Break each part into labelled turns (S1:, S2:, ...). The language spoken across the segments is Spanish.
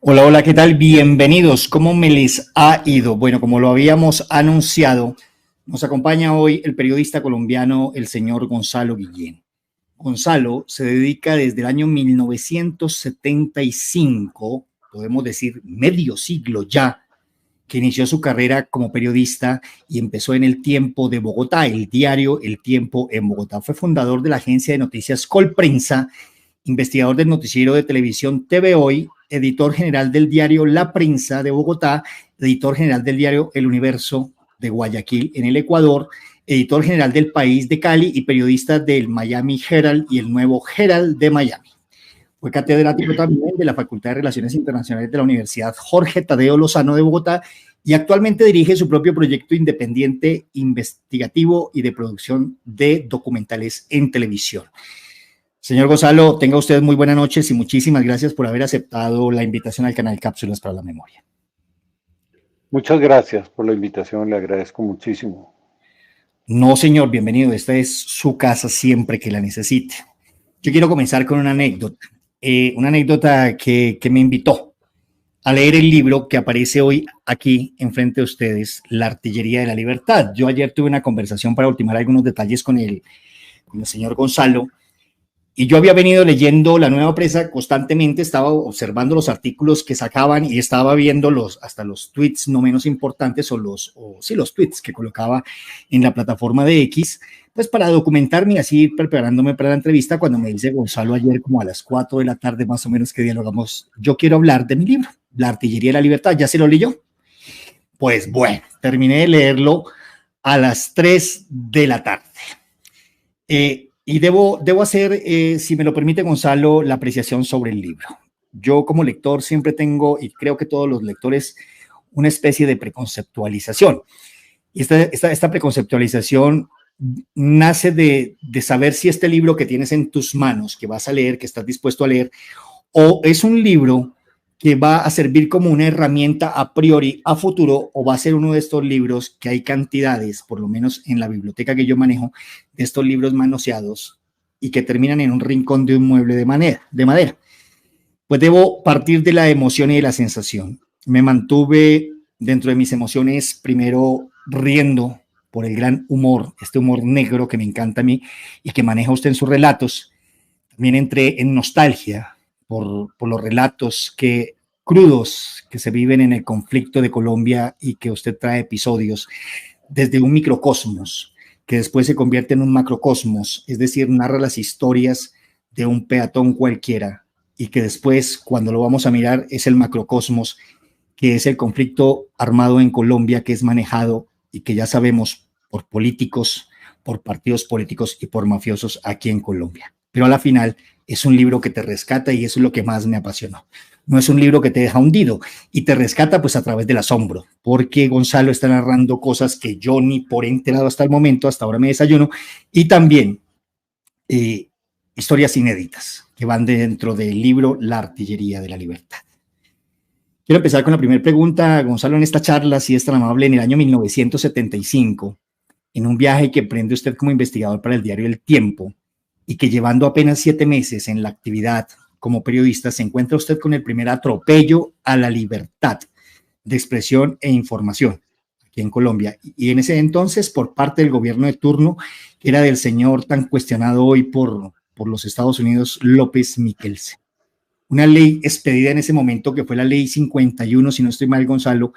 S1: Hola, hola, ¿qué tal? Bienvenidos. ¿Cómo me les ha ido? Bueno, como lo habíamos anunciado, nos acompaña hoy el periodista colombiano, el señor Gonzalo Guillén. Gonzalo se dedica desde el año 1975, podemos decir medio siglo ya, que inició su carrera como periodista y empezó en El Tiempo de Bogotá, el diario El Tiempo en Bogotá. Fue fundador de la agencia de noticias Colprensa, investigador del noticiero de televisión TV Hoy, editor general del diario La Prensa de Bogotá, editor general del diario El Universo de Guayaquil en el Ecuador, editor general del País de Cali y periodista del Miami Herald y el Nuevo Herald de Miami. Fue catedrático también de la Facultad de Relaciones Internacionales de la Universidad Jorge Tadeo Lozano de Bogotá y actualmente dirige su propio proyecto independiente investigativo y de producción de documentales en televisión. Señor Gonzalo, tenga usted muy buenas noches y muchísimas gracias por haber aceptado la invitación al canal Cápsulas para la Memoria.
S2: Muchas gracias por la invitación, le agradezco muchísimo.
S1: No, señor, bienvenido. Esta es su casa siempre que la necesite. Yo quiero comenzar con una anécdota que me invitó a leer el libro que aparece hoy aquí enfrente de ustedes, La Artillería de la Libertad. Yo ayer tuve una conversación para ultimar algunos detalles con el señor Gonzalo. Y yo había venido leyendo La Nueva Prensa constantemente, estaba observando los artículos que sacaban y estaba viendo hasta los tweets no menos importantes los tweets que colocaba en la plataforma de X, pues para documentarme y así ir preparándome para la entrevista cuando me dice Gonzalo ayer como a las 4 de la tarde más o menos que dialogamos, yo quiero hablar de mi libro, La Artillería de la Libertad, ¿ya se lo leyó? Pues bueno, terminé de leerlo a las 3 de la tarde. Y debo hacer, si me lo permite Gonzalo, la apreciación sobre el libro. Yo como lector siempre tengo, y creo que todos los lectores, una especie de preconceptualización. Y esta preconceptualización nace de saber si este libro que tienes en tus manos, que vas a leer, que estás dispuesto a leer, o es un libro que va a servir como una herramienta a priori a futuro o va a ser uno de estos libros que hay cantidades, por lo menos en la biblioteca que yo manejo, de estos libros manoseados y que terminan en un rincón de un mueble de madera. Pues debo partir de la emoción y de la sensación. Me mantuve dentro de mis emociones primero riendo por el gran humor, este humor negro que me encanta a mí y que maneja usted en sus relatos. También entré en nostalgia por los relatos crudos que se viven en el conflicto de Colombia y que usted trae episodios desde un microcosmos que después se convierte en un macrocosmos, es decir, narra las historias de un peatón cualquiera y que después, cuando lo vamos a mirar, es el macrocosmos, que es el conflicto armado en Colombia, que es manejado y que ya sabemos por políticos, por partidos políticos y por mafiosos aquí en Colombia. Pero a la final es un libro que te rescata y eso es lo que más me apasionó. No es un libro que te deja hundido y te rescata pues a través del asombro, porque Gonzalo está narrando cosas que yo ni por enterado hasta el momento, hasta ahora me desayuno, y también eh, historias inéditas que van dentro del libro La Artillería de la Libertad. Quiero empezar con la primera pregunta, Gonzalo, en esta charla, si es tan amable, en el año 1975, en un viaje que emprende usted como investigador para el diario El Tiempo y que llevando apenas 7 meses en la actividad como periodista, se encuentra usted con el primer atropello a la libertad de expresión e información aquí en Colombia. Y en ese entonces, por parte del gobierno de turno, que era del señor tan cuestionado hoy por los Estados Unidos, López Miquelsen. Una ley expedida en ese momento que fue la ley 51, si no estoy mal, Gonzalo,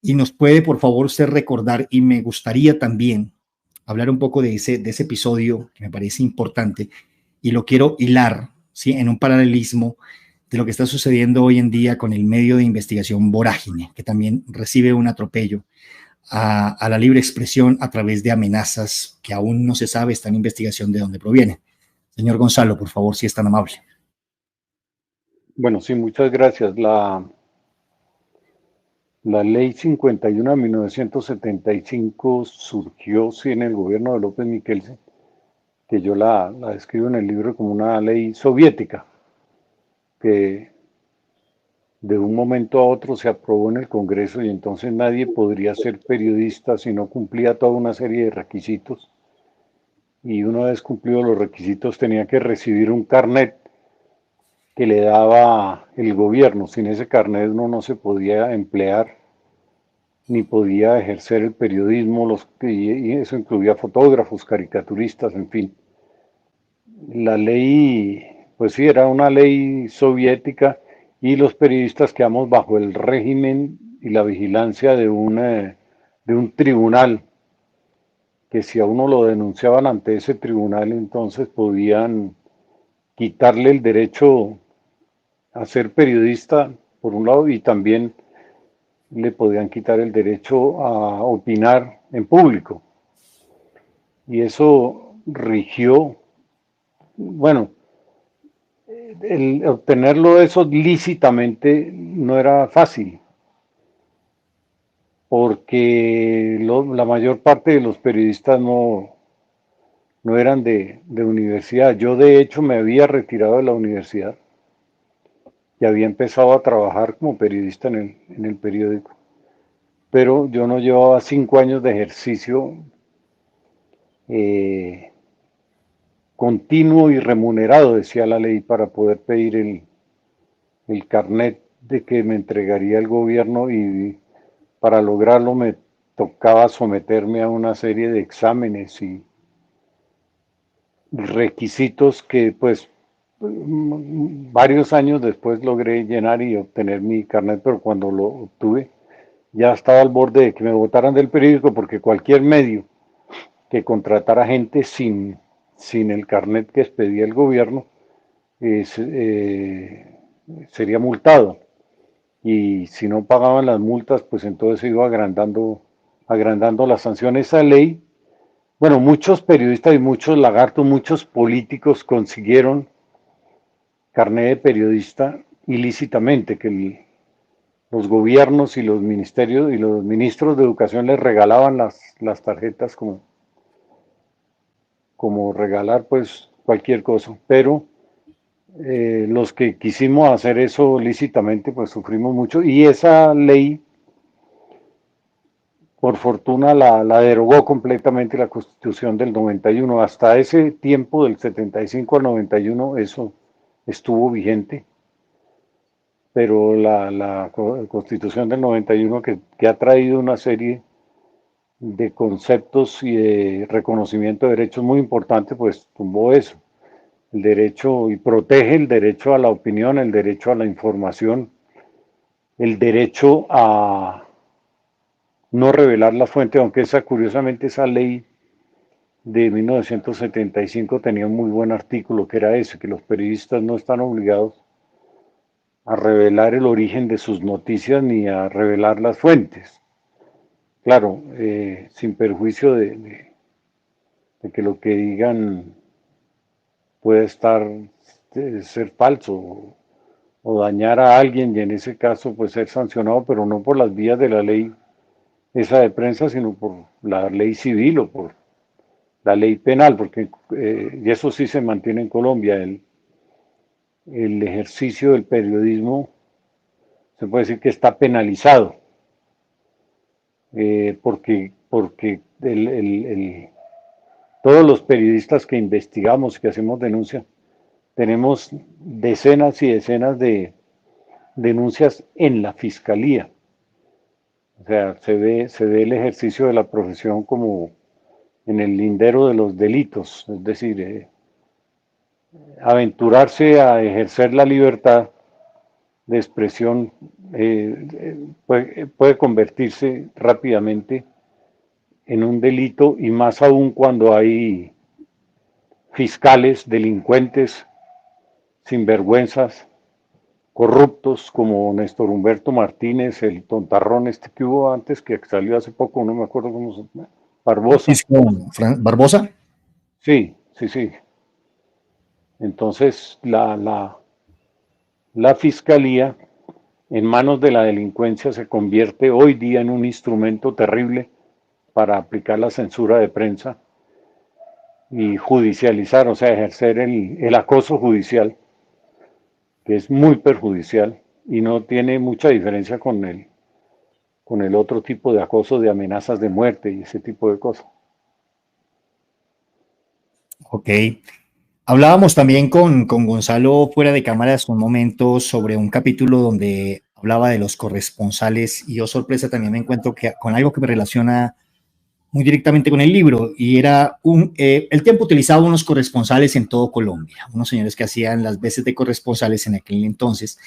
S1: y nos puede, por favor, usted recordar, y me gustaría también hablar un poco de ese episodio que me parece importante, y lo quiero hilar, ¿sí? En un paralelismo de lo que está sucediendo hoy en día con el medio de investigación Vorágine, que también recibe un atropello a la libre expresión a través de amenazas que aún no se sabe, está en investigación de dónde proviene. Señor Gonzalo, por favor, si es tan amable.
S2: Bueno, sí, muchas gracias. La ley 51 de 1975 surgió, sí, en el gobierno de López Miquelsen, que yo la describo en el libro como una ley soviética, que de un momento a otro se aprobó en el Congreso y entonces nadie podría ser periodista si no cumplía toda una serie de requisitos. Y una vez cumplidos los requisitos tenía que recibir un carnet que le daba el gobierno. Sin ese carnet uno no se podía emplear ni podía ejercer el periodismo, y eso incluía fotógrafos, caricaturistas, en fin. La ley, pues sí, era una ley soviética y los periodistas quedamos bajo el régimen y la vigilancia de un tribunal, que si a uno lo denunciaban ante ese tribunal, entonces podían quitarle el derecho a ser periodista, por un lado, y también le podían quitar el derecho a opinar en público. Y eso rigió, bueno, el obtenerlo eso lícitamente no era fácil, porque la mayor parte de los periodistas no eran de universidad. Yo de hecho me había retirado de la universidad y había empezado a trabajar como periodista en el periódico, pero yo no llevaba 5 años de ejercicio eh, continuo y remunerado, decía la ley, para poder pedir el carnet de que me entregaría el gobierno, y para lograrlo me tocaba someterme a una serie de exámenes y requisitos que pues varios años después logré llenar y obtener mi carnet, pero cuando lo obtuve ya estaba al borde de que me botaran del periódico, porque cualquier medio que contratara gente sin el carnet que expedía el gobierno sería multado, y si no pagaban las multas, pues entonces se iba agrandando la sanción. Esa ley, bueno, muchos periodistas y muchos lagartos, muchos políticos consiguieron carnet de periodista ilícitamente, que los gobiernos y los ministerios y los ministros de educación les regalaban las tarjetas como regalar pues cualquier cosa, pero los que quisimos hacer eso lícitamente pues sufrimos mucho, y esa ley por fortuna la derogó completamente la Constitución del 91. Hasta ese tiempo, del 75 al 91, eso estuvo vigente, pero la Constitución del 91, que ha traído una serie de conceptos y de reconocimiento de derechos muy importantes, pues tumbó eso. El derecho, y protege el derecho a la opinión, el derecho a la información, el derecho a no revelar la fuente, aunque curiosamente esa ley de 1975 tenía un muy buen artículo que era ese, que los periodistas no están obligados a revelar el origen de sus noticias ni a revelar las fuentes. Claro, sin perjuicio de que lo que digan puede ser falso o dañar a alguien, y en ese caso pues ser sancionado, pero no por las vías de la ley esa de prensa, sino por la ley civil o por la ley penal, porque y eso sí se mantiene en Colombia, el ejercicio del periodismo se puede decir que está penalizado, porque todos los periodistas que investigamos, que hacemos denuncia, tenemos decenas y decenas de denuncias en la fiscalía. O sea, se ve el ejercicio de la profesión como en el lindero de los delitos, es decir, aventurarse a ejercer la libertad de expresión puede convertirse rápidamente en un delito, y más aún cuando hay fiscales, delincuentes, sinvergüenzas, corruptos, como Néstor Humberto Martínez, el tontarrón este que hubo antes, que salió hace poco, no me acuerdo cómo se llama, Barbosa.
S1: Barbosa.
S2: Sí, sí, sí. Entonces, la fiscalía, en manos de la delincuencia, se convierte hoy día en un instrumento terrible para aplicar la censura de prensa y judicializar, o sea, ejercer el acoso judicial, que es muy perjudicial y no tiene mucha diferencia con el otro tipo de acoso, de amenazas de muerte y ese tipo de cosas.
S1: Ok. Hablábamos también con Gonzalo fuera de cámaras un momento sobre un capítulo donde hablaba de los corresponsales y yo sorpresa también me encuentro con algo que me relaciona muy directamente con el libro y era el tiempo utilizaba unos corresponsales en todo Colombia, unos señores que hacían las veces de corresponsales en aquel entonces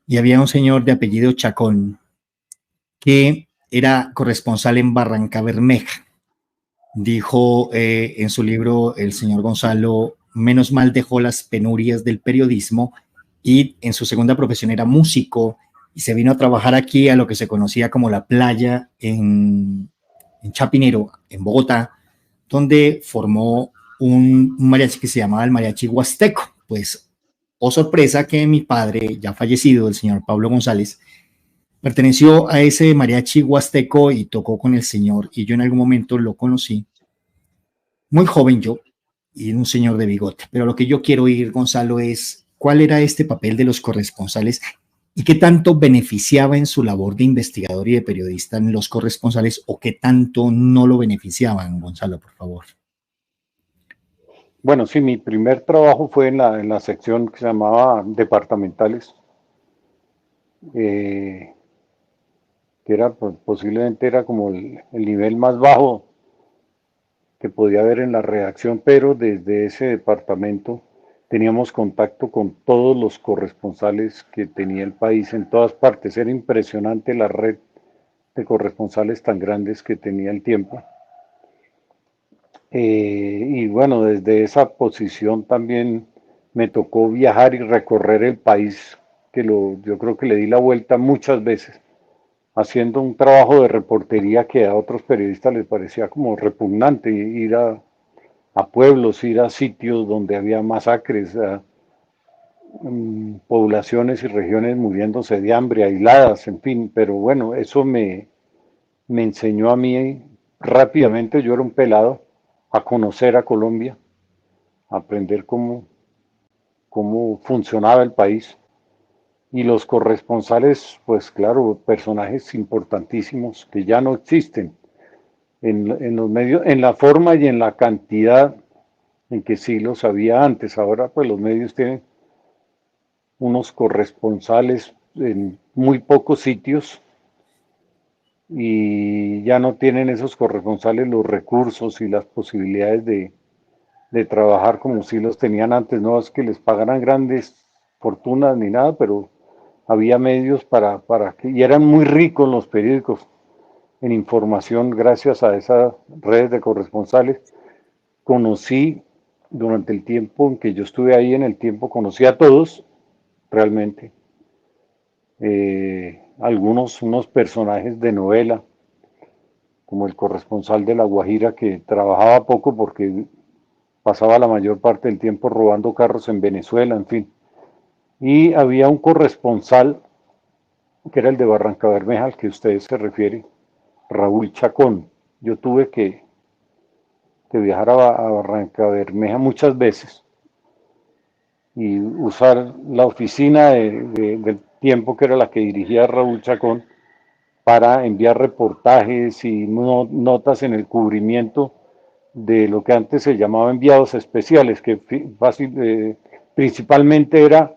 S1: y había un señor de apellido Chacón que era corresponsal en Barranca Bermeja. Dijo en su libro el señor Gonzalo, menos mal dejó las penurias del periodismo y en su segunda profesión era músico y se vino a trabajar aquí a lo que se conocía como la playa en Chapinero, en Bogotá, donde formó un mariachi que se llamaba el Mariachi Huasteco. Pues, oh sorpresa que mi padre, ya fallecido, el señor Pablo González, perteneció a ese mariachi huasteco y tocó con el señor y yo en algún momento lo conocí, muy joven yo y un señor de bigote. Pero lo que yo quiero oír, Gonzalo, es cuál era este papel de los corresponsales y qué tanto beneficiaba en su labor de investigador y de periodista en los corresponsales o qué tanto no lo beneficiaban, Gonzalo, por favor.
S2: Bueno, sí, mi primer trabajo fue en la sección que se llamaba departamentales, eh, que era pues, posiblemente era como el nivel más bajo que podía haber en la redacción, pero desde ese departamento teníamos contacto con todos los corresponsales que tenía el país en todas partes. Era impresionante la red de corresponsales tan grandes que tenía el tiempo. Y bueno, desde esa posición también me tocó viajar y recorrer el país, yo creo que le di la vuelta muchas veces, haciendo un trabajo de reportería que a otros periodistas les parecía como repugnante, ir a pueblos, ir a sitios donde había masacres, a poblaciones y regiones muriéndose de hambre, aisladas, en fin, pero bueno, me enseñó a mí rápidamente, yo era un pelado, a conocer a Colombia, a aprender cómo funcionaba el país. Y los corresponsales, pues claro, personajes importantísimos que ya no existen en los medios, en la forma y en la cantidad en que sí los había antes. Ahora pues los medios tienen unos corresponsales en muy pocos sitios y ya no tienen esos corresponsales los recursos y las posibilidades de trabajar como si los tenían antes. No es que les pagaran grandes fortunas ni nada, pero había medios para que, y eran muy ricos los periódicos en información gracias a esas redes de corresponsales. Conocí durante el tiempo en que yo estuve ahí, en el tiempo, conocí a todos realmente. Unos personajes de novela, como el corresponsal de La Guajira, que trabajaba poco porque pasaba la mayor parte del tiempo robando carros en Venezuela, en fin. Y había un corresponsal, que era el de Barranca Bermeja, al que usted se refiere, Raúl Chacón. Yo tuve que viajar a Barranca Bermeja muchas veces y usar la oficina del tiempo que era la que dirigía Raúl Chacón para enviar reportajes y notas en el cubrimiento de lo que antes se llamaba enviados especiales, que principalmente era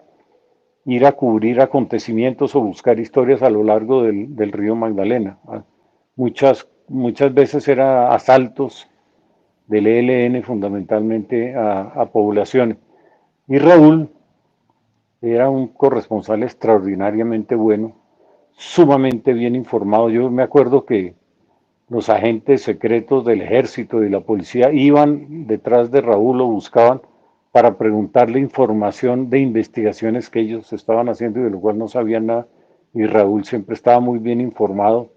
S2: ir a cubrir acontecimientos o buscar historias a lo largo del río Magdalena. Muchas veces era asaltos del ELN fundamentalmente a poblaciones. Y Raúl era un corresponsal extraordinariamente bueno, sumamente bien informado. Yo me acuerdo que los agentes secretos del ejército y la policía iban detrás de Raúl, lo buscaban para preguntarle información de investigaciones que ellos estaban haciendo y de lo cual no sabían nada. Y Raúl siempre estaba muy bien informado,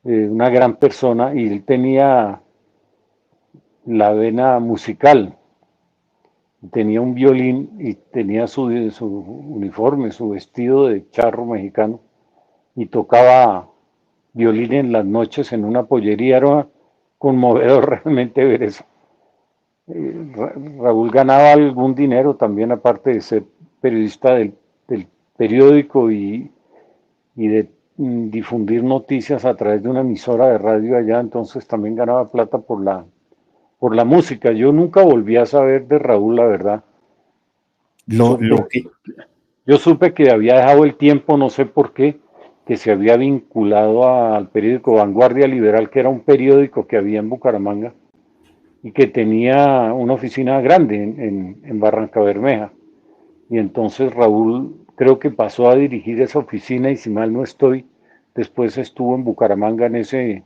S2: una gran persona, y él tenía la vena musical, tenía un violín y tenía su uniforme, su vestido de charro mexicano, y tocaba violín en las noches en una pollería. Era conmovedor realmente ver eso. Raúl ganaba algún dinero también, aparte de ser periodista del periódico y de difundir noticias a través de una emisora de radio allá, entonces también ganaba plata por la música. Yo nunca volví a saber de Raúl, la verdad.
S1: Lo,
S2: Supe,
S1: lo que,
S2: yo supe que había dejado el tiempo, no sé por qué, que se había vinculado al periódico Vanguardia Liberal, que era un periódico que había en Bucaramanga y que tenía una oficina grande en Barranca Bermeja. Y entonces Raúl creo que pasó a dirigir esa oficina y si mal no estoy, después estuvo en Bucaramanga en ese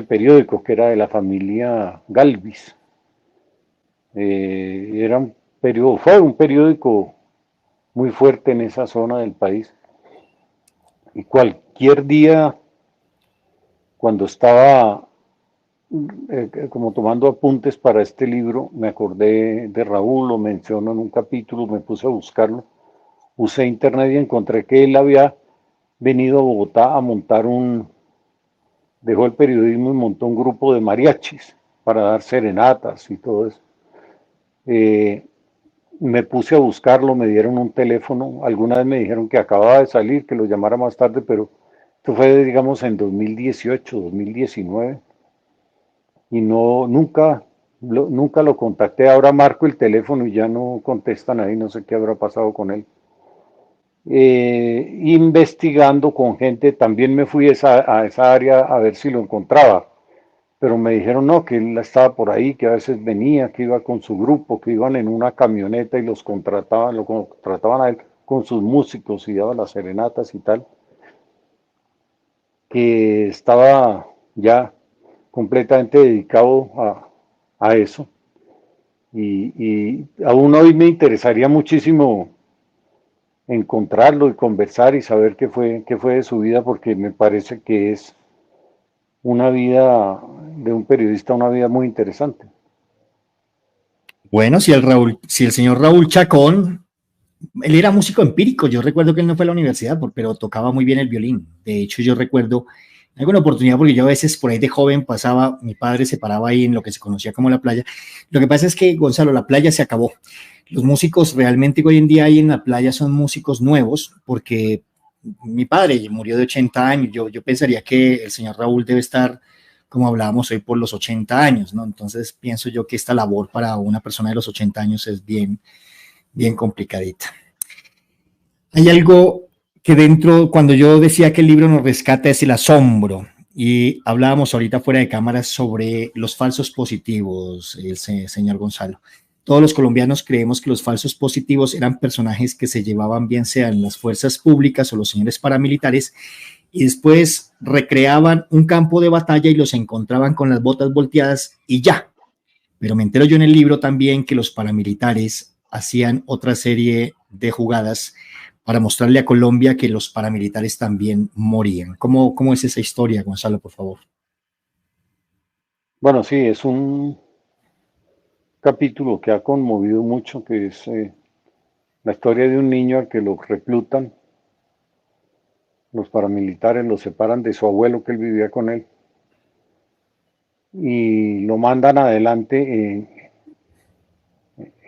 S2: periódico que era de la familia Galvis. Era un fue un periódico muy fuerte en esa zona del país. Y cualquier día, cuando estaba como tomando apuntes para este libro, me acordé de Raúl, lo menciono en un capítulo, me puse a buscarlo, usé internet y encontré que él había venido a Bogotá a montar dejó el periodismo y montó un grupo de mariachis para dar serenatas y todo eso. Eh, Me puse a buscarlo, me dieron un teléfono, alguna vez me dijeron que acababa de salir, que lo llamara más tarde, pero esto fue, digamos, en 2018, 2019, y no, nunca lo contacté. Ahora marco el teléfono y ya no contestan ahí, no sé qué habrá pasado con él. Investigando con gente, también me fui a esa área a ver si lo encontraba, pero me dijeron no, que él estaba por ahí, que a veces venía, que iba con su grupo, que iban en una camioneta y lo contrataban a él con sus músicos y daba las serenatas y tal, que estaba ya completamente dedicado a eso. Y aún hoy me interesaría muchísimo encontrarlo y conversar y saber qué fue de su vida, porque me parece que es una vida de un periodista, una vida muy interesante.
S1: bueno, si el señor Raúl Chacón, él era músico empírico. Yo recuerdo que él no fue a la universidad, pero tocaba muy bien el violín. De hecho, yo recuerdo alguna oportunidad, porque yo a veces por ahí de joven pasaba, mi padre se paraba ahí en lo que se conocía como la playa. Lo que pasa es que, Gonzalo, la playa se acabó. Los músicos realmente que hoy en día hay en la playa son músicos nuevos, porque mi padre murió de 80 años. Yo pensaría que el señor Raúl debe estar, como hablábamos hoy, por los 80 años, ¿no? Entonces pienso yo que esta labor para una persona de los 80 años es bien, bien complicadita. Hay algo que dentro, cuando yo decía que el libro nos rescata, es el asombro. Y hablábamos ahorita fuera de cámaras sobre los falsos positivos, el señor Gonzalo. Todos los colombianos creemos que los falsos positivos eran personajes que se llevaban bien sean las fuerzas públicas o los señores paramilitares y después recreaban un campo de batalla y los encontraban con las botas volteadas y ya. Pero me entero yo en el libro también que los paramilitares hacían otra serie de jugadas para mostrarle a Colombia que los paramilitares también morían. ¿Cómo es esa historia, Gonzalo, por favor?
S2: Bueno, sí, es un capítulo que ha conmovido mucho, que es la historia de un niño al que lo reclutan, los paramilitares lo separan de su abuelo que él vivía con él y lo mandan adelante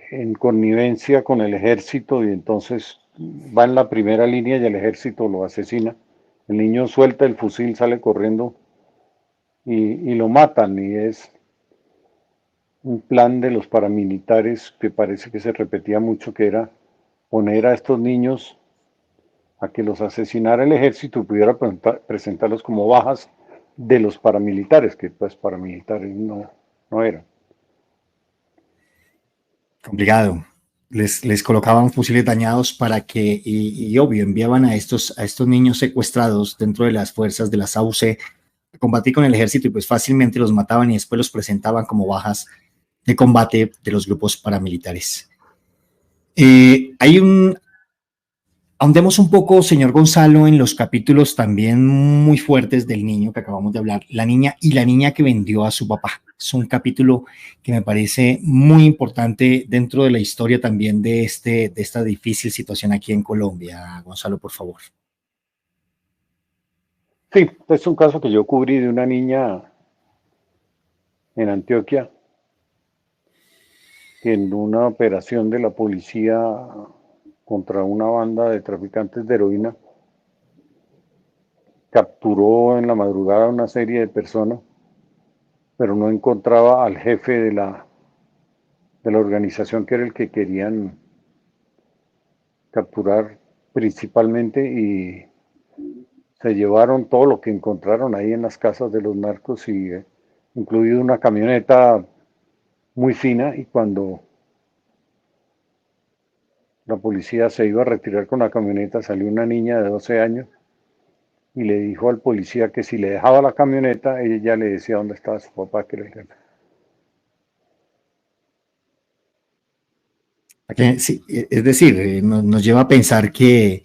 S2: en connivencia con el ejército y entonces va en la primera línea y el ejército lo asesina. El niño suelta el fusil, sale corriendo y lo matan y es un plan de los paramilitares que parece que se repetía mucho, que era poner a estos niños a que los asesinara el ejército y pudiera presentarlos como bajas de los paramilitares, que pues paramilitares no eran.
S1: Complicado. Les colocaban fusiles dañados para que, y obvio, enviaban a estos niños secuestrados dentro de las fuerzas de las AUC a combatir con el ejército y pues fácilmente los mataban y después los presentaban como bajas de combate de los grupos paramilitares. Hay un, Ahondemos un poco, señor Gonzalo, en los capítulos también muy fuertes del niño que acabamos de hablar, la niña y la niña que vendió a su papá. Es un capítulo que me parece muy importante dentro de la historia también de esta difícil situación aquí en Colombia. Gonzalo, por favor.
S2: Sí, es un caso que yo cubrí de una niña en Antioquia que en una operación de la policía contra una banda de traficantes de heroína capturó en la madrugada a una serie de personas pero no encontraba al jefe de la organización que era el que querían capturar principalmente y se llevaron todo lo que encontraron ahí en las casas de los narcos y incluido una camioneta muy fina y cuando la policía se iba a retirar con la camioneta salió una niña de 12 años y le dijo al policía que si le dejaba la camioneta ella le decía dónde estaba su papá que era el jefe.
S1: Sí, es decir, nos lleva a pensar que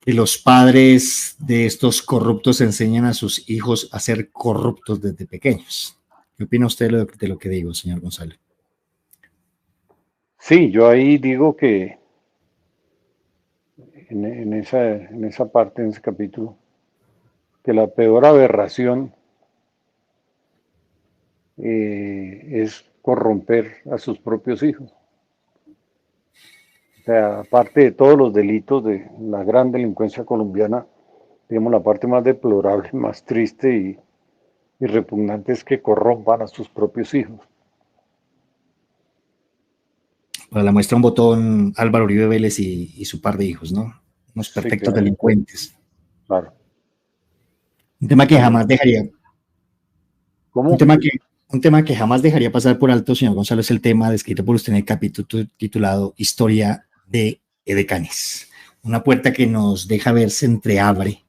S1: los padres de estos corruptos enseñan a sus hijos a ser corruptos desde pequeños. ¿Qué opina usted de lo que digo, señor González?
S2: Sí, yo ahí digo que en esa parte, en ese capítulo, que la peor aberración es corromper a sus propios hijos. O sea, aparte de todos los delitos de la gran delincuencia colombiana, digamos, la parte más deplorable, más triste y repugnante es que corrompan a sus propios hijos.
S1: Para la muestra un botón Álvaro Uribe Vélez y su par de hijos, ¿no? Unos
S2: Sí,
S1: perfectos
S2: claro,
S1: delincuentes.
S2: claro.
S1: Un tema que
S2: Y,
S1: jamás dejaría, un
S2: ¿cómo?
S1: tema que, un tema que jamás dejaría pasar por alto, señor Gonzalo, es el tema descrito por usted en el capítulo titulado Historia de Edecanes. Una puerta que nos deja ver, se entreabre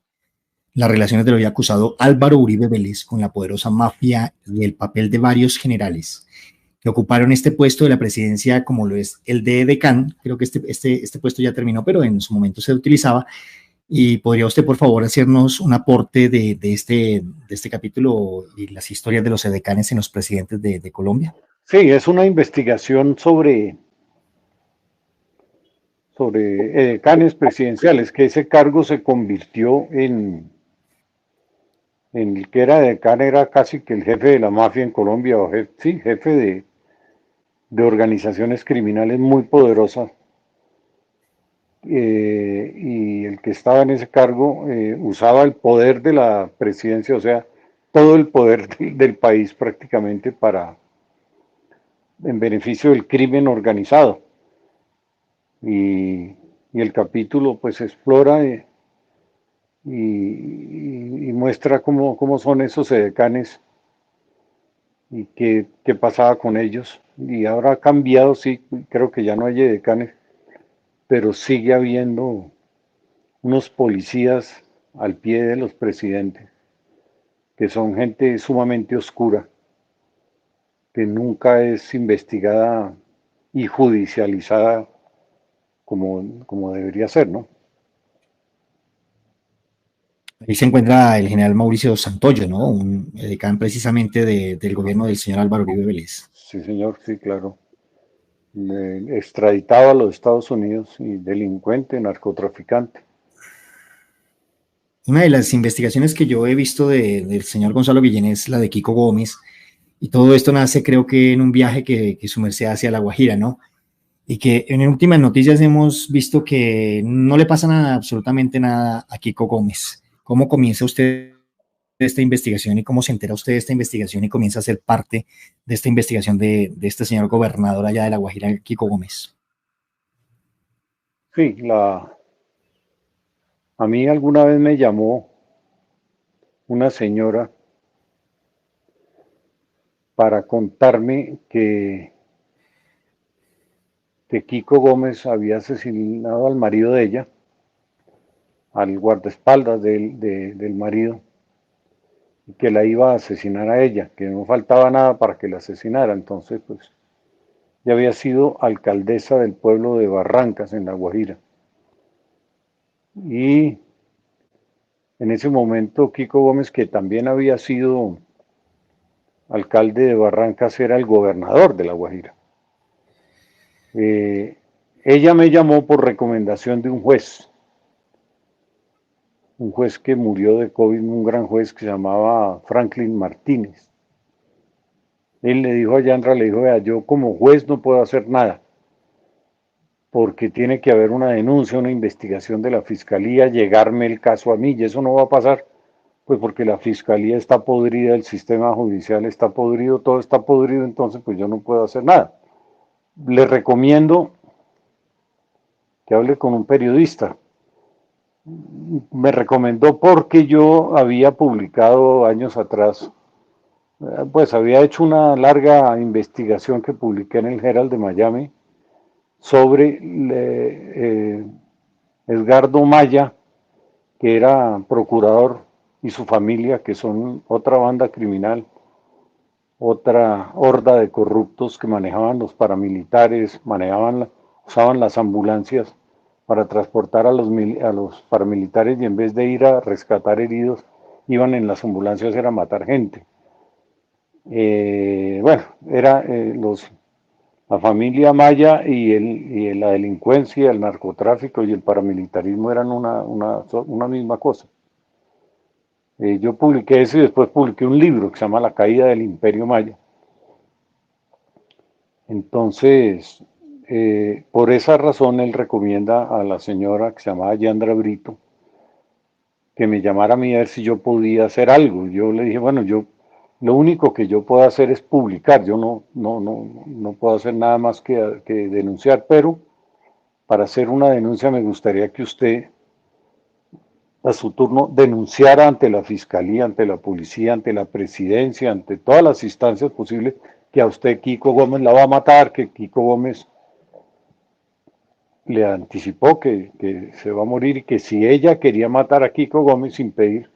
S1: las relaciones del hoy acusado Álvaro Uribe Vélez con la poderosa mafia y el papel de varios generales que ocuparon este puesto de la presidencia, como lo es el de Edecán. Creo que este puesto ya terminó, pero en su momento se utilizaba. Y podría usted, por favor, hacernos un aporte de este capítulo y las historias de los edecanes en los presidentes de Colombia.
S2: Sí, es una investigación sobre canes presidenciales, que ese cargo se convirtió en el que era decano, era casi que el jefe de la mafia en Colombia, o jefe, sí, jefe de organizaciones criminales muy poderosas. Y el que estaba en ese cargo usaba el poder de la presidencia, o sea, todo el poder del país prácticamente para en beneficio del crimen organizado. Y, y el capítulo pues explora y muestra cómo son esos edecanes y qué pasaba con ellos. Y ahora ha cambiado, sí, creo que ya no hay edecanes, pero sigue habiendo unos policías al pie de los presidentes, que son gente sumamente oscura, que nunca es investigada y judicializada como debería ser, ¿no?
S1: Ahí se encuentra el general Mauricio Santoyo, ¿no? Un edecán precisamente del gobierno del señor Álvaro Uribe Vélez.
S2: Sí, señor, sí, claro. Extraditado a los Estados Unidos y delincuente, narcotraficante.
S1: Una de las investigaciones que yo he visto del señor Gonzalo Guillén es la de Kiko Gómez, y todo esto nace, creo que, en un viaje que su merced hacia La Guajira, ¿no? Y que en últimas noticias hemos visto que no le pasa nada, absolutamente nada a Kiko Gómez. ¿Cómo comienza usted esta investigación y cómo se entera usted de esta investigación y comienza a ser parte de esta investigación de este señor gobernador allá de La Guajira, Kiko Gómez?
S2: Sí, a mí alguna vez me llamó una señora para contarme que Kiko Gómez había asesinado al marido de ella, al guardaespaldas del marido, y que la iba a asesinar a ella, que no faltaba nada para que la asesinara. Entonces, pues, ya había sido alcaldesa del pueblo de Barrancas, en La Guajira. Y en ese momento, Kiko Gómez, que también había sido alcalde de Barrancas, era el gobernador de La Guajira. Eh, Ella me llamó por recomendación de un juez que murió de COVID, un gran juez que se llamaba Franklin Martínez. Él le dijo a Yandra, le dijo, vea, yo como juez no puedo hacer nada, porque tiene que haber una denuncia, una investigación de la fiscalía, llegarme el caso a mí, y eso no va a pasar, pues porque la fiscalía está podrida, el sistema judicial está podrido, todo está podrido, entonces pues yo no puedo hacer nada. Le recomiendo que hable con un periodista. Me recomendó porque yo había publicado años atrás, pues había hecho una larga investigación que publiqué en el Herald de Miami sobre Edgardo Maya, que era procurador, y su familia, que son otra banda criminal, otra horda de corruptos que manejaban los paramilitares, usaban las ambulancias para transportar a los paramilitares y en vez de ir a rescatar heridos, iban en las ambulancias a matar gente. Bueno, era la familia Maya y la delincuencia, el narcotráfico y el paramilitarismo eran una misma cosa. Yo publiqué eso y después publiqué un libro que se llama La caída del Imperio Maya. Entonces, por esa razón él recomienda a la señora que se llamaba Yandra Brito que me llamara a mí a ver si yo podía hacer algo. Yo le dije, bueno, yo lo único que yo puedo hacer es publicar, yo no puedo hacer nada más que denunciar, pero para hacer una denuncia me gustaría que usted a su turno denunciara ante la fiscalía, ante la policía, ante la presidencia, ante todas las instancias posibles que a usted Kiko Gómez la va a matar, que Kiko Gómez le anticipó que se va a morir y que si ella quería matar a Kiko Gómez sin pedir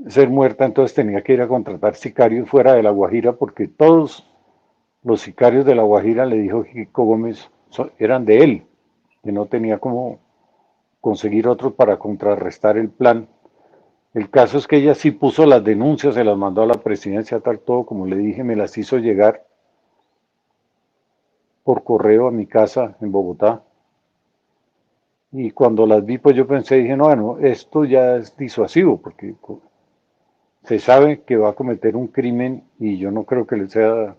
S2: ser muerta, entonces tenía que ir a contratar sicarios fuera de La Guajira porque todos los sicarios de La Guajira, le dijo Kiko Gómez, eran de él, que no tenía cómo conseguir otros para contrarrestar el plan. El caso es que ella sí puso las denuncias, se las mandó a la presidencia, tal todo, como le dije, me las hizo llegar por correo a mi casa en Bogotá. Y cuando las vi, pues yo pensé, dije, no, bueno, esto ya es disuasivo, porque se sabe que va a cometer un crimen y yo no creo que le sea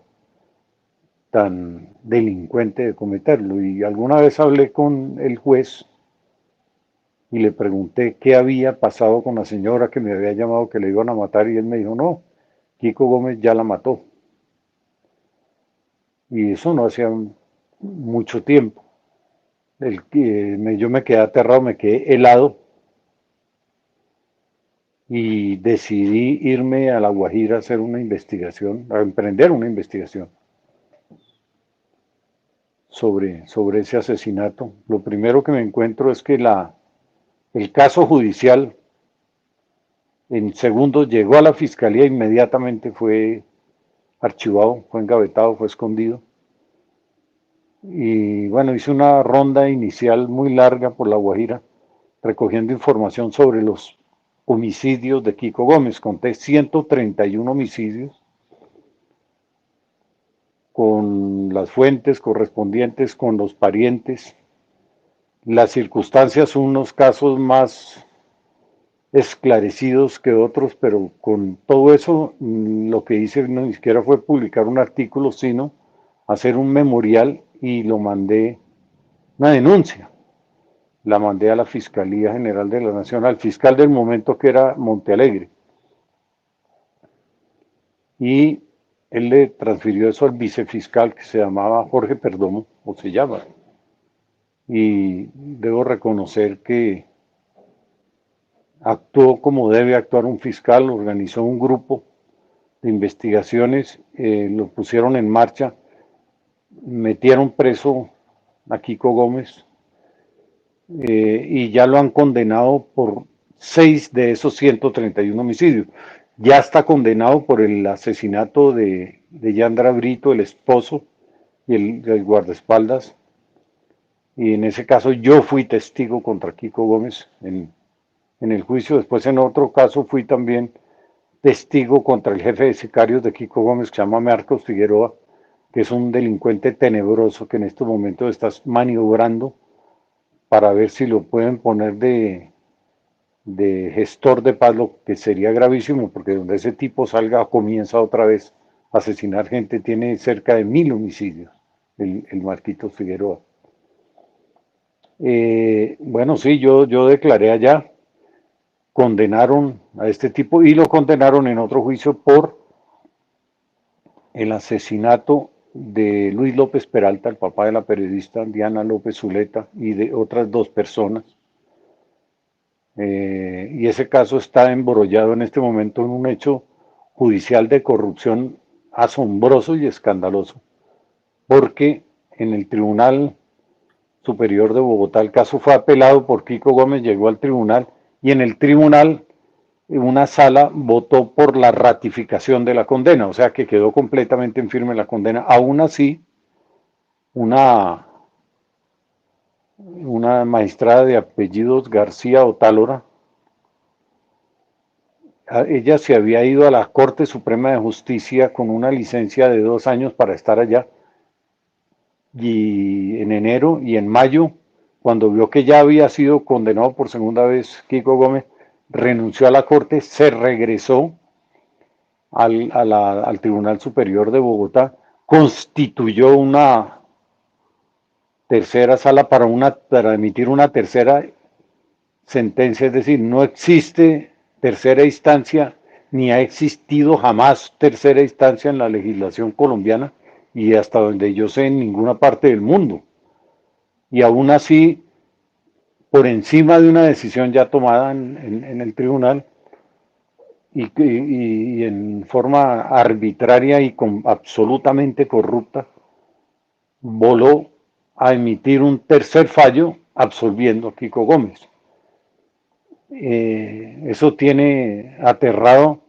S2: tan delincuente de cometerlo. Y alguna vez hablé con el juez y le pregunté qué había pasado con la señora que me había llamado que le iban a matar y él me dijo, no, Kiko Gómez ya la mató. Y eso no hacía mucho tiempo. Yo me quedé aterrado, me quedé helado y decidí irme a La Guajira a hacer una investigación, a emprender una investigación sobre ese asesinato. Lo primero que me encuentro es que el caso judicial en segundos llegó a la fiscalía, inmediatamente fue archivado, fue engavetado, fue escondido. Y bueno, hice una ronda inicial muy larga por La Guajira, recogiendo información sobre los homicidios de Kiko Gómez. Conté 131 homicidios con las fuentes correspondientes, con los parientes. Las circunstancias, unos casos más esclarecidos que otros, pero con todo eso lo que hice no ni siquiera fue publicar un artículo, sino hacer un memorial y lo mandé, una denuncia, la mandé a la Fiscalía General de la Nación, al fiscal del momento que era Montealegre. Y él le transfirió eso al vicefiscal que se llamaba Jorge Perdomo, o se llama. Y debo reconocer que actuó como debe actuar un fiscal, organizó un grupo de investigaciones, lo pusieron en marcha, metieron preso a Kiko Gómez y ya lo han condenado por 6 de esos 131 homicidios. Ya está condenado por el asesinato de Yandra Brito, el esposo y el guardaespaldas. Y en ese caso yo fui testigo contra Kiko Gómez en el juicio. Después en otro caso fui también testigo contra el jefe de sicarios de Kiko Gómez, que se llama Marcos Figueroa, que es un delincuente tenebroso que en estos momentos está maniobrando para ver si lo pueden poner de gestor de paz, lo que sería gravísimo, porque donde ese tipo salga comienza otra vez a asesinar gente, tiene cerca de 1000 homicidios, el Marquitos Figueroa. Bueno, sí, yo declaré allá, condenaron a este tipo y lo condenaron en otro juicio por el asesinato de Luis López Peralta, el papá de la periodista Diana López Zuleta, y de otras dos personas. Y ese caso está embrollado en este momento en un hecho judicial de corrupción asombroso y escandaloso, porque en el Tribunal Superior de Bogotá el caso fue apelado por Kiko Gómez, llegó al tribunal y en el tribunal una sala votó por la ratificación de la condena, o sea que quedó completamente en firme la condena. Aún así, una magistrada de apellidos García Otálora, ella se había ido a la Corte Suprema de Justicia con una licencia de 2 años para estar allá, y en enero y en mayo, cuando vio que ya había sido condenado por segunda vez Kiko Gómez, renunció a la Corte, se regresó al Tribunal Superior de Bogotá, constituyó una tercera sala para emitir una tercera sentencia, es decir, no existe tercera instancia, ni ha existido jamás tercera instancia en la legislación colombiana y hasta donde yo sé en ninguna parte del mundo. Y aún así, por encima de una decisión ya tomada en el tribunal y en forma arbitraria y absolutamente corrupta, voló a emitir un tercer fallo absolviendo a Kiko Gómez. Eso tiene aterrado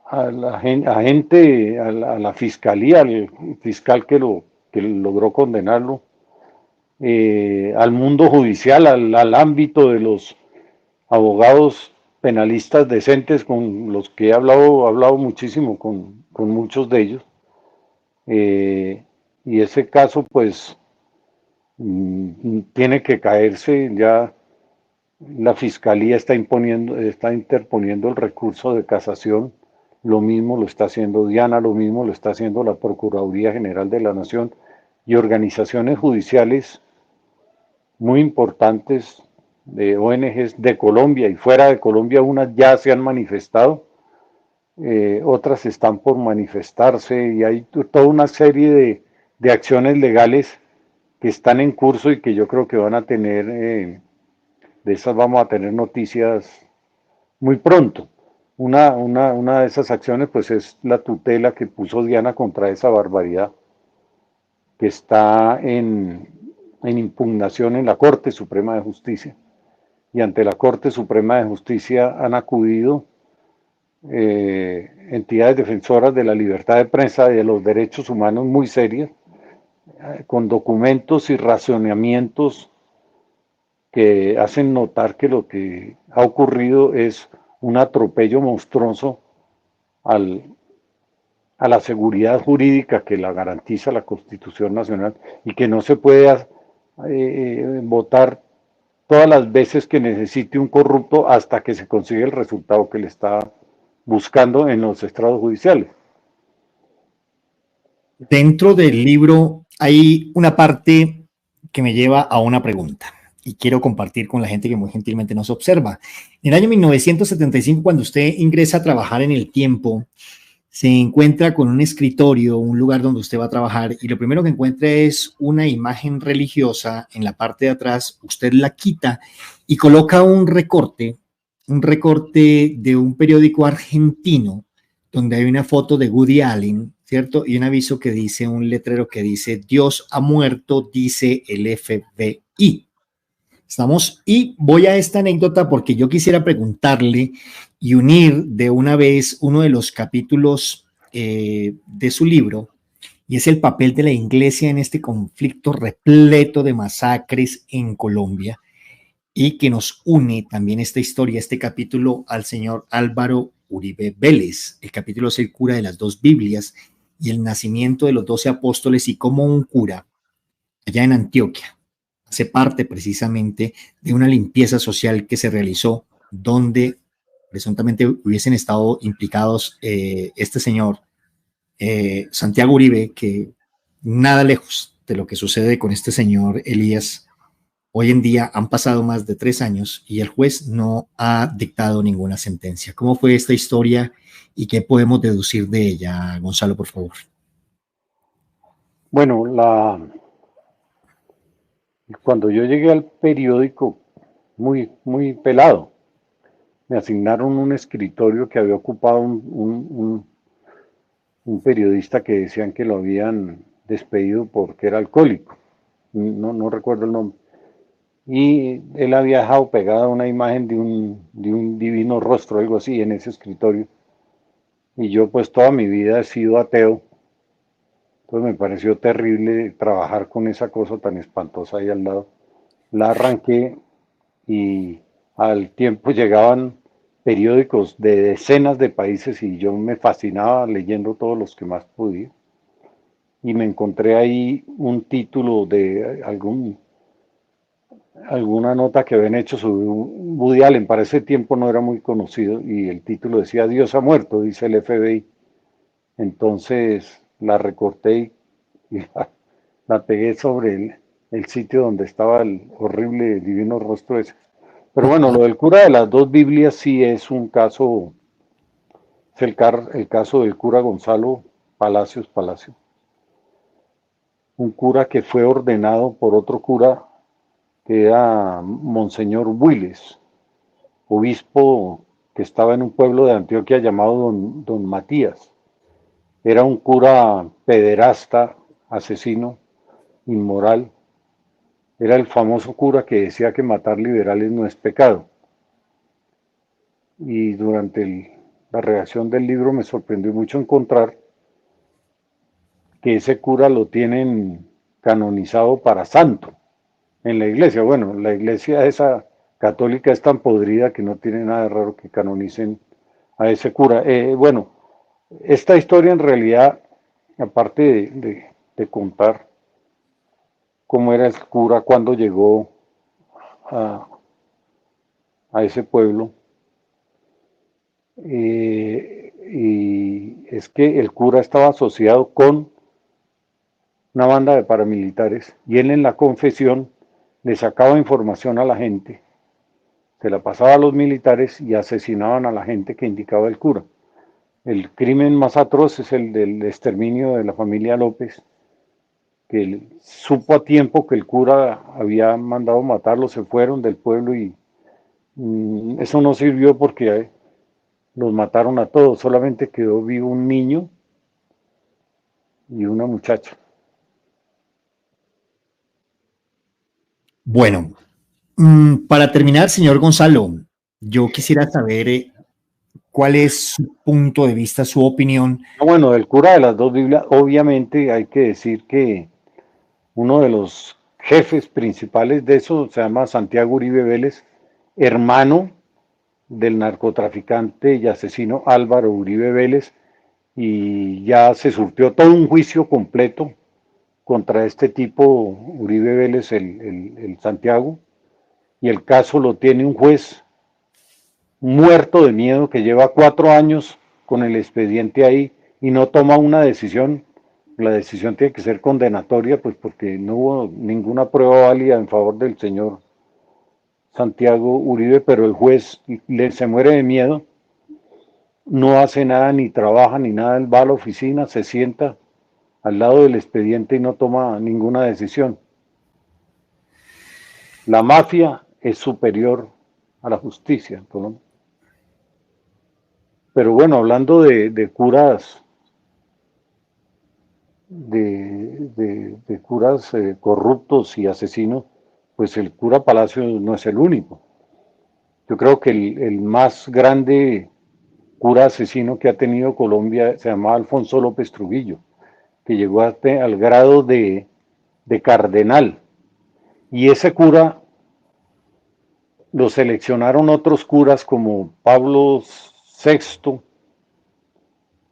S2: a la gente, a la fiscalía, al fiscal que logró condenarlo, al mundo judicial, al ámbito de los abogados penalistas decentes con los que he hablado muchísimo con muchos de ellos. Y ese caso, pues, tiene que caerse. Ya la fiscalía está interponiendo el recurso de casación. Lo mismo lo está haciendo Diana, lo mismo lo está haciendo la Procuraduría General de la Nación y organizaciones judiciales muy importantes de ONGs de Colombia y fuera de Colombia. Unas ya se han manifestado, otras están por manifestarse y hay toda una serie de acciones legales que están en curso y que yo creo que van a tener, de esas vamos a tener noticias muy pronto. Una de esas acciones pues es la tutela que puso Diana contra esa barbaridad que está en impugnación en la Corte Suprema de Justicia. Y ante la Corte Suprema de Justicia han acudido entidades defensoras de la libertad de prensa y de los derechos humanos muy serias, con documentos y razonamientos que hacen notar que lo que ha ocurrido es un atropello monstruoso a la seguridad jurídica que la garantiza la Constitución Nacional y que no se puede votar todas las veces que necesite un corrupto hasta que se consiga el resultado que le está buscando en los estrados judiciales.
S1: Dentro del libro hay una parte que me lleva a una pregunta y quiero compartir con la gente que muy gentilmente nos observa. En el año 1975, cuando usted ingresa a trabajar en El Tiempo, se encuentra con un escritorio, un lugar donde usted va a trabajar y lo primero que encuentra es una imagen religiosa en la parte de atrás. Usted la quita y coloca un recorte de un periódico argentino donde hay una foto de Woody Allen, ¿cierto? Y un aviso que dice, un letrero que dice, Dios ha muerto, dice el FBI. ¿Estamos? Y voy a esta anécdota porque yo quisiera preguntarle y unir de una vez uno de los capítulos de su libro, y es el papel de la iglesia en este conflicto repleto de masacres en Colombia, y que nos une también esta historia, este capítulo, al señor Álvaro Uribe Vélez. El capítulo es el cura de las dos Biblias y el nacimiento de los 12 apóstoles y cómo un cura allá en Antioquia hace parte precisamente de una limpieza social que se realizó donde presuntamente hubiesen estado implicados este señor Santiago Uribe, que nada lejos de lo que sucede con este señor Elías Hoy en día han pasado más de 3 años y el juez no ha dictado ninguna sentencia. ¿Cómo fue esta historia y qué podemos deducir de ella, Gonzalo, por favor?
S2: Bueno, cuando yo llegué al periódico, muy pelado, me asignaron un escritorio que había ocupado un periodista que decían que lo habían despedido porque era alcohólico. No recuerdo el nombre. Y él había dejado pegada una imagen de un divino rostro, algo así, en ese escritorio. Y yo pues toda mi vida he sido ateo. Entonces me pareció terrible trabajar con esa cosa tan espantosa ahí al lado. La arranqué y al tiempo llegaban periódicos de decenas de países y yo me fascinaba leyendo todos los que más podía. Y me encontré ahí un título de alguna nota que habían hecho sobre Woody Allen. Para ese tiempo no era muy conocido y el título decía Dios ha muerto, dice el FBI. Entonces la recorté y la pegué sobre el sitio donde estaba el horrible divino rostro ese. Pero bueno, lo del cura de las dos Biblias sí es un caso, es el caso del cura Gonzalo Palacio, un cura que fue ordenado por otro cura que era Monseñor Willes, obispo que estaba en un pueblo de Antioquia llamado Don Matías. Era un cura pederasta, asesino, inmoral. Era el famoso cura que decía que matar liberales no es pecado. Y durante la redacción del libro me sorprendió mucho encontrar que ese cura lo tienen canonizado para santo en la iglesia. Bueno, la iglesia esa católica es tan podrida que no tiene nada de raro que canonicen a ese cura. Bueno, esta historia en realidad, aparte de contar cómo era el cura cuando llegó a, a ese pueblo, y es que el cura estaba asociado con una banda de paramilitares y él en la confesión le sacaba información a la gente, se la pasaba a los militares y asesinaban a la gente que indicaba el cura. El crimen más atroz es el del exterminio de la familia López, que supo a tiempo que el cura había mandado matarlos, se fueron del pueblo y eso no sirvió porque los mataron a todos, solamente quedó vivo un niño y una muchacha.
S1: Bueno, para terminar, señor Gonzalo, yo quisiera saber cuál es su punto de vista, su opinión.
S2: Bueno, del cura de las dos Biblias, obviamente hay que decir que uno de los jefes principales de eso se llama Santiago Uribe Vélez, hermano del narcotraficante y asesino Álvaro Uribe Vélez, y ya se surtió todo un juicio completo contra este tipo, Uribe Vélez, el Santiago, y el caso lo tiene un juez muerto de miedo que lleva 4 años con el expediente ahí y no toma una decisión. La decisión tiene que ser condenatoria, pues porque no hubo ninguna prueba válida en favor del señor Santiago Uribe, pero el juez se muere de miedo, no hace nada, ni trabaja, ni nada, él va a la oficina, se sienta al lado del expediente y no toma ninguna decisión. La mafia es superior a la justicia en Colombia. Pero bueno, hablando de curas, de curas corruptos y asesinos, pues el cura Palacio no es el único. Yo creo que el más grande cura asesino que ha tenido Colombia se llamaba Alfonso López Trujillo, que llegó al grado de cardenal. Y ese cura lo seleccionaron otros curas como Pablo VI,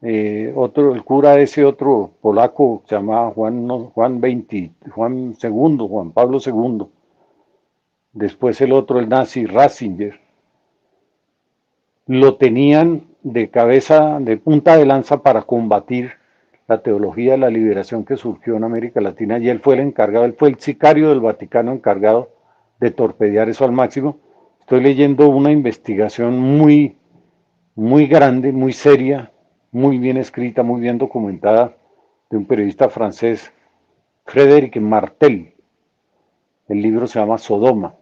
S2: el cura ese otro polaco se llamaba Juan, no, Juan II, Juan Pablo II. Después el otro, el nazi Ratzinger, lo tenían de cabeza, de punta de lanza para combatir la teología de la liberación que surgió en América Latina y él fue el encargado, él fue el sicario del Vaticano encargado de torpedear eso al máximo. Estoy leyendo una investigación muy, muy grande, muy seria, muy bien escrita, muy bien documentada, de un periodista francés, Frédéric Martel. El libro se llama Sodoma.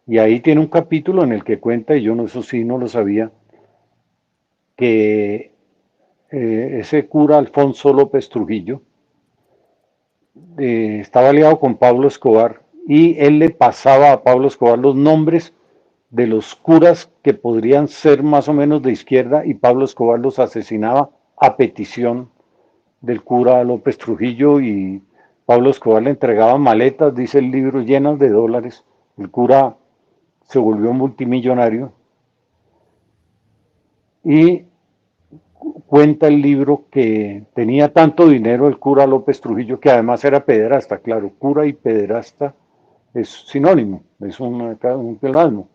S2: Y ahí tiene un capítulo en el que cuenta, y yo no, eso sí no lo sabía, que ese cura Alfonso López Trujillo estaba aliado con Pablo Escobar y él le pasaba a Pablo Escobar los nombres de los curas que podrían ser más o menos de izquierda y Pablo Escobar los asesinaba a petición del cura López Trujillo y Pablo Escobar le entregaba maletas, dice el libro, llenas de dólares. El cura se volvió multimillonario y cuenta el libro que tenía tanto dinero el cura López Trujillo que además era pederasta, claro, cura y pederasta es sinónimo, es un pleonasmo.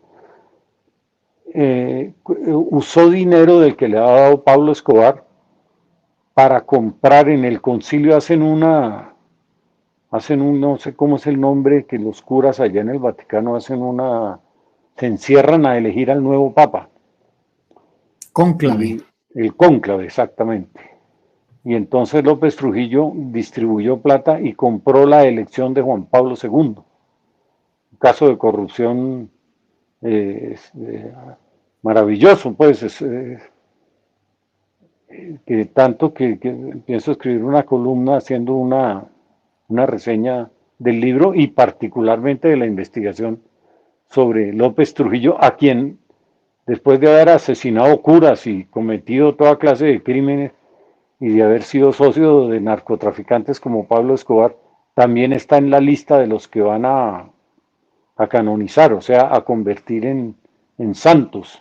S2: Usó dinero del que le ha dado Pablo Escobar para comprar en el concilio, no sé cómo es el nombre, que los curas allá en el Vaticano se encierran a elegir al nuevo papa.
S1: Cónclave.
S2: Y el cónclave, exactamente. Y entonces López Trujillo distribuyó plata y compró la elección de Juan Pablo II. Un caso de corrupción maravilloso, pues, que tanto que pienso escribir una columna haciendo una reseña del libro y particularmente de la investigación sobre López Trujillo, a quien después de haber asesinado curas y cometido toda clase de crímenes y de haber sido socio de narcotraficantes como Pablo Escobar, también está en la lista de los que van a canonizar, o sea, a convertir en santos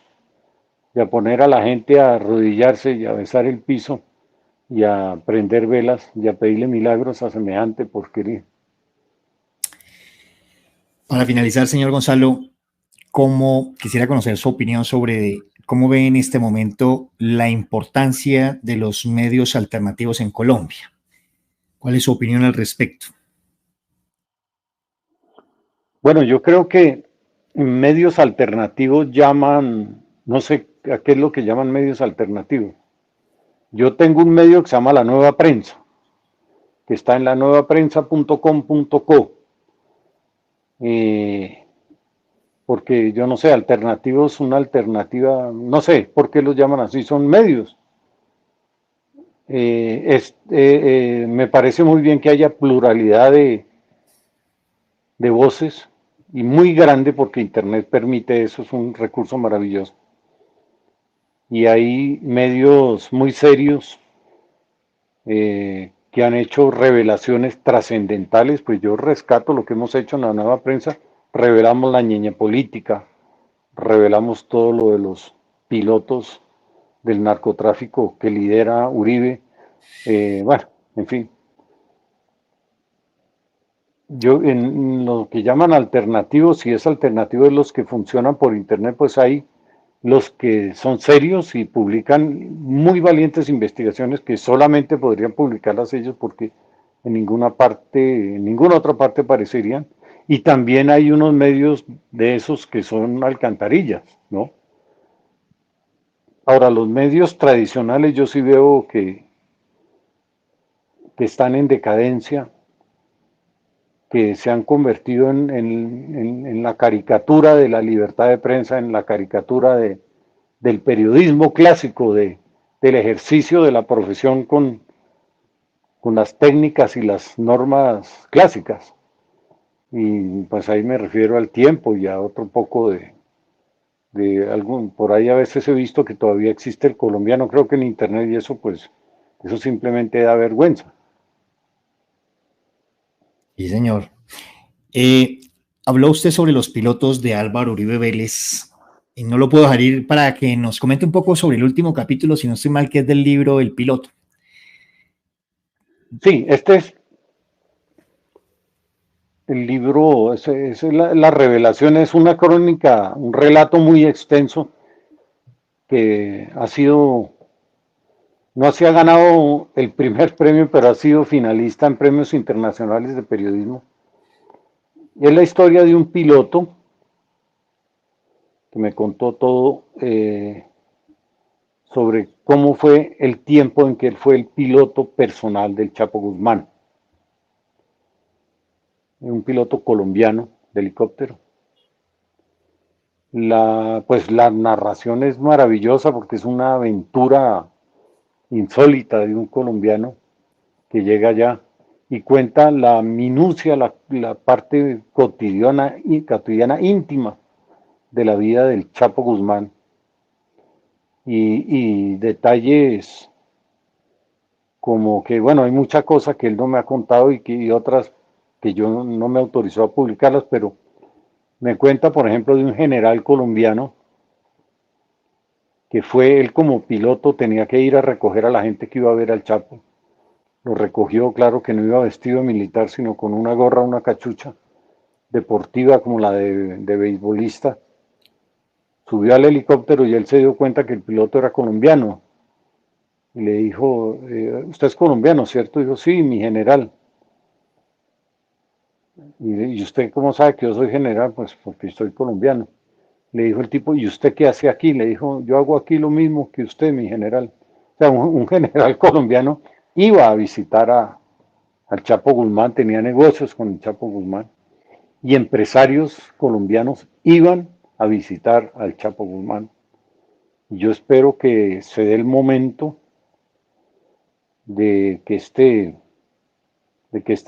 S2: y a poner a la gente a arrodillarse y a besar el piso y a prender velas y a pedirle milagros a semejante porquería.
S1: Para finalizar, señor Gonzalo, quisiera conocer su opinión sobre cómo ve en este momento la importancia de los medios alternativos en Colombia. ¿Cuál es su opinión al respecto?
S2: Bueno, yo creo que medios alternativos llaman, no sé a qué es lo que llaman medios alternativos. Yo tengo un medio que se llama La Nueva Prensa, que está en lanuevaprensa.com.co. Porque yo no sé, alternativos, una alternativa, no sé por qué los llaman así, son medios. Me parece muy bien que haya pluralidad de voces y muy grande porque Internet permite eso, es un recurso maravilloso. Y hay medios muy serios que han hecho revelaciones trascendentales, pues yo rescato lo que hemos hecho en La Nueva Prensa, revelamos la ñeña política, revelamos todo lo de los pilotos del narcotráfico que lidera Uribe, bueno, en fin. Yo en lo que llaman alternativos, si es alternativo de los que funcionan por internet, pues hay los que son serios y publican muy valientes investigaciones que solamente podrían publicarlas ellos porque en ninguna parte, en ninguna otra parte aparecerían. Y también hay unos medios de esos que son alcantarillas, ¿no? Ahora, los medios tradicionales yo sí veo que están en decadencia, que se han convertido en la caricatura de la libertad de prensa, en la caricatura del periodismo clásico, del ejercicio de la profesión con las técnicas y las normas clásicas. Y pues ahí me refiero al Tiempo y a otro poco de algún, por ahí a veces he visto que todavía existe el colombiano, creo que en internet y eso pues, eso simplemente da vergüenza.
S1: Sí, señor. Eh, Habló usted sobre los pilotos de Álvaro Uribe Vélez y no lo puedo dejar ir para que nos comente un poco sobre el último capítulo, si no estoy mal, que es del libro El Piloto.
S2: Sí, este es el libro, la revelación es una crónica, un relato muy extenso que ha sido, no se ha ganado el primer premio, pero ha sido finalista en premios internacionales de periodismo, es la historia de un piloto que me contó todo sobre cómo fue el tiempo en que él fue el piloto personal del Chapo Guzmán. Un piloto colombiano de helicóptero. Pues la narración es maravillosa porque es una aventura insólita de un colombiano que llega allá y cuenta la minucia, la parte cotidiana íntima de la vida del Chapo Guzmán y detalles como que, bueno, hay mucha cosa que él no me ha contado y otras que yo no me autorizó a publicarlas, pero me cuenta, por ejemplo, de un general colombiano que fue él como piloto, tenía que ir a recoger a la gente que iba a ver al Chapo. Lo recogió, claro que no iba vestido de militar, sino con una gorra, una cachucha deportiva como la de beisbolista. Subió al helicóptero y él se dio cuenta que el piloto era colombiano. Y le dijo, usted es colombiano, ¿cierto? Dijo, sí, mi general. ¿Y usted cómo sabe que yo soy general? Pues porque soy colombiano. Le dijo el tipo, ¿y usted qué hace aquí? Le dijo, yo hago aquí lo mismo que usted, mi general. O sea, un general colombiano iba a visitar al Chapo Guzmán, tenía negocios con el Chapo Guzmán, y empresarios colombianos iban a visitar al Chapo Guzmán. Y yo espero que se dé el momento de que este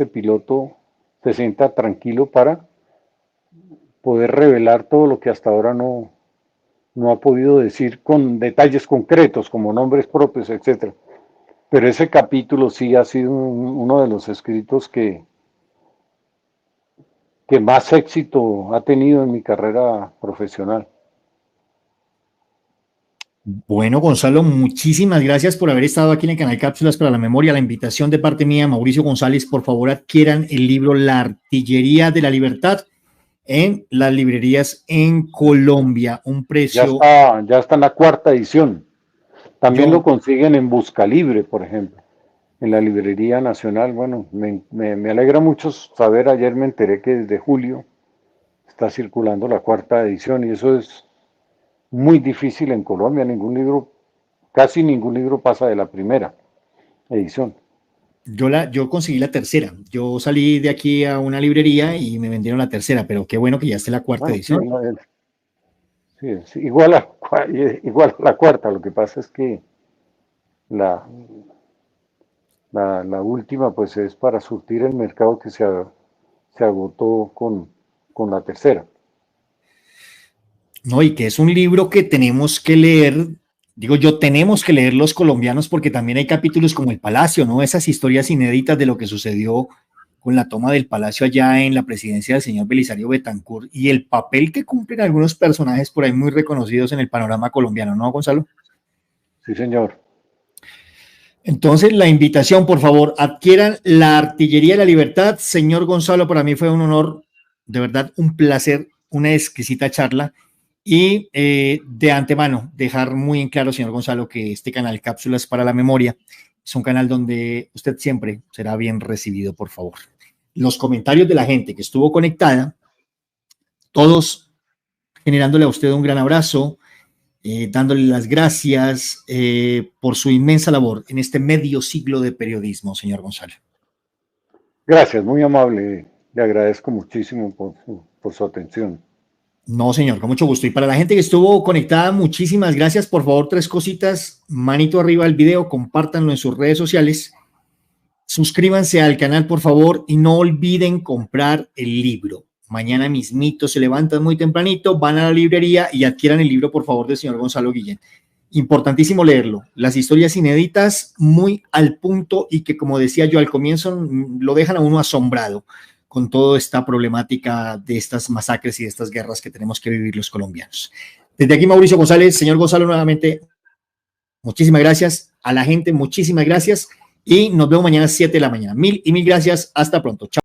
S2: piloto se sienta tranquilo para poder revelar todo lo que hasta ahora no ha podido decir con detalles concretos, como nombres propios, etcétera. Pero ese capítulo sí ha sido uno de los escritos que más éxito ha tenido en mi carrera profesional.
S1: Bueno, Gonzalo, muchísimas gracias por haber estado aquí en el canal Cápsulas para la Memoria. La invitación de parte mía, Mauricio González, por favor adquieran el libro La Artillería de la Libertad en las librerías en Colombia. Un precio.
S2: Ya está en la cuarta edición. También lo
S1: Yo,
S2: consiguen en Busca Libre, por ejemplo, en la Librería Nacional. Bueno, me alegra mucho saber, ayer me enteré que desde julio está circulando la cuarta edición y eso es muy difícil en Colombia. Casi ningún libro pasa de la primera edición.
S1: yo conseguí la tercera. Yo salí de aquí a una librería y me vendieron la tercera, pero qué bueno que ya esté la cuarta
S2: Bueno, sí,
S1: edición.
S2: sí, es igual a la cuarta. Lo que pasa es que la, la última pues es para surtir el mercado que se agotó con la tercera.
S1: No, y que es un libro que tenemos que leer, digo yo, tenemos que leer los colombianos porque también hay capítulos como El Palacio, ¿no? Esas historias inéditas de lo que sucedió con la toma del Palacio allá en la presidencia del señor Belisario Betancur y el papel que cumplen algunos personajes por ahí muy reconocidos en el panorama colombiano, ¿no, Gonzalo?
S2: Sí, señor.
S1: Entonces, la invitación, por favor, adquieran La Artillería de la Libertad. Señor Gonzalo, para mí fue un honor, de verdad, un placer, una exquisita charla. Y de antemano, dejar muy en claro, señor Gonzalo, que este canal Cápsulas para la Memoria es un canal donde usted siempre será bien recibido, por favor. Los comentarios de la gente que estuvo conectada, todos generándole a usted un gran abrazo, dándole las gracias por su inmensa labor en este medio siglo de periodismo, señor Gonzalo.
S2: Gracias, muy amable. Le agradezco muchísimo por su atención.
S1: No, señor, con mucho gusto. Y para la gente que estuvo conectada, muchísimas gracias. Por favor, 3 cositas, manito arriba al video, compártanlo en sus redes sociales, suscríbanse al canal, por favor, y no olviden comprar el libro. Mañana mismito se levantan muy tempranito, van a la librería y adquieran el libro, por favor, del señor Gonzalo Guillén. Importantísimo leerlo. Las historias inéditas, muy al punto y que, como decía yo al comienzo, lo dejan a uno asombrado con toda esta problemática de estas masacres y de estas guerras que tenemos que vivir los colombianos. Desde aquí, Mauricio González, señor Gonzalo, nuevamente, muchísimas gracias. A la gente, muchísimas gracias. Y nos vemos mañana a 7 de la mañana. Mil y mil gracias. Hasta pronto. Chao.